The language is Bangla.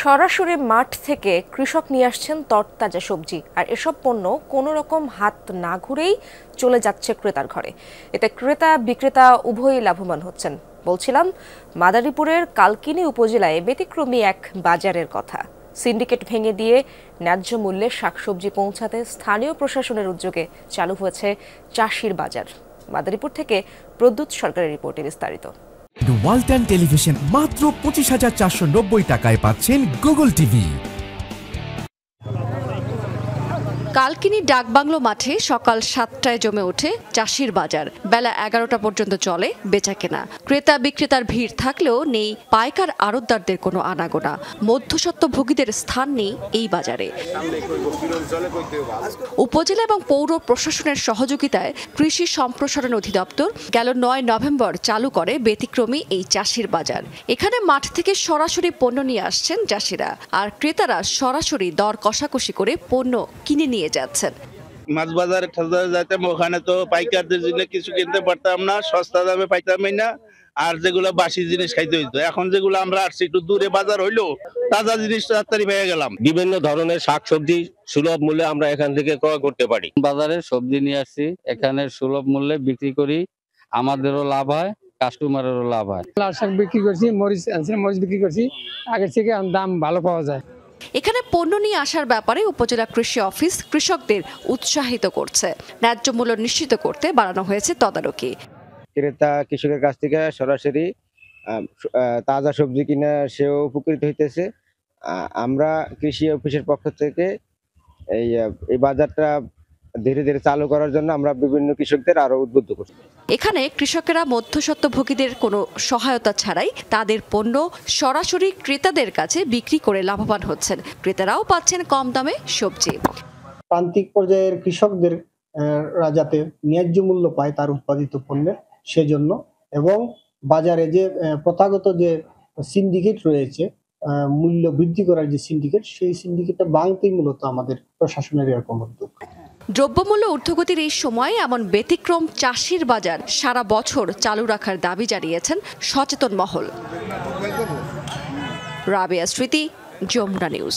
সরাসরি মাঠ থেকে কৃষক নিয়ে আসছেন তরতাজা সবজি, আর এসব পণ্য কোনো রকম হাত না ঘুরেই চলে যাচ্ছে ক্রেতার ঘরে। এতে ক্রেতা বিক্রেতা উভয়ই লাভবান হচ্ছেন। বলছিলাম মাদারীপুরের কালকিনি উপজেলায় ব্যতিক্রমী এক বাজারের কথা। সিন্ডিকেট ভেঙে দিয়ে ন্যায্য মূল্যে শাকসবজি পৌঁছাতে স্থানীয় প্রশাসনের উদ্যোগে চালু হয়েছে চাষির বাজার। মাদারীপুর থেকে প্রদ্যুৎ সরকারের রিপোর্টে বিস্তারিত। ওয়ালটন টেলিভিশন মাত্র 25,490 টাকায় পাচ্ছেন গুগল টিভি। কালকিনি ডাকবাংলো মাঠে সকাল 7টায় জমে ওঠে চাষির বাজার। বেলা 11টা পর্যন্ত চলে বেচাকেনা। ক্রেতা বিক্রেতার ভিড় থাকলেও নেই পাইকার আড়তদারদের কোনো আনাগোনা। মধ্যস্বত্বভোগীদের স্থান নেই এই বাজারে। উপজেলা এবং পৌর প্রশাসনের সহযোগিতায় কৃষি সম্প্রসারণ অধিদপ্তর গেল 9 নভেম্বর চালু করে ব্যতিক্রমী এই চাষির বাজার। এখানে মাঠ থেকে সরাসরি পণ্য নিয়ে আসছেন চাষিরা, আর ক্রেতারা সরাসরি দর কষাকষি করে পণ্য কিনে নিয়ে যাচ্ছেন। মাছ বাজারে যাইতাম, ওখানে তো পাইকারদের জন্য কিছু কিনতে পারতাম না, সস্তা দামে পাইতামই না, আর যেগুলো বাসি জিনিস খাইতে হইতো। এখন যেগুলো আমরা আসছি একটু দূরে বাজার হইলো, তাজা জিনিস তাড়াতাড়ি পেয়ে গেলাম। বিভিন্ন ধরনের শাকসবজি সুলভ মূল্যে আমরা এখান থেকে ক্রয় করতে পারি। বাজারে সবজি নিয়ে আসছি, এখানে সুলভ মূল্যে বিক্রি করি, আমাদেরও লাভ হয়, কাস্টমারেরও লাভ হয়। লাল শাক বিক্রি করছি, মরিচ বিক্রি করছি, আগের থেকে দাম ভালো পাওয়া যায়। এখানে পণ্য নিয়ে আসার ব্যাপারে উপজেলা কৃষি অফিস কৃষকদের উৎসাহিত করছে। ন্যায্য মূল্য নিশ্চিত করতে বাড়ানো হয়েছে তদারকি। ক্রেতা কৃষকের কাছ থেকে সরাসরি তাজা সবজি কিনা সেও উপকৃত হইতেছে। আমরা কৃষি অফিসের পক্ষ থেকে এই বাজারটা ধীরে ধীরে চালু করার জন্য আমরা বিভিন্ন কৃষকদের আরো উদ্বুদ্ধ করছি। এখানে কৃষকেরা মধ্যস্বত্বভোগীদের কোনো সহায়তা ছাড়াই তাদের পণ্য সরাসরি ক্রেতাদের কাছে বিক্রি করে লাভবান হচ্ছেন। ক্রেতারাও পাচ্ছেন কম দামে সবজি। প্রান্তিক পর্যায়ের কৃষকদের যাতে ন্যায্য মূল্য পায় তার উৎপাদিত পণ্যের, সেজন্য এবং বাজারে যে প্রথাগত যে সিন্ডিকেট রয়েছে, মূল্য বৃদ্ধি করার যে সিন্ডিকেট, সেই সিন্ডিকেটটা ভাঙতেই মূলত আমাদের প্রশাসনের এরকম উদ্যোগ। দ্রব্যমূল্য ঊর্ধ্বগতির এই সময়ে এমন ব্যতিক্রম চাষির বাজার সারা বছর চালু রাখার দাবি জানিয়েছেন সচেতন মহল। রাবেয়া স্মৃতি, যমুনা নিউজ।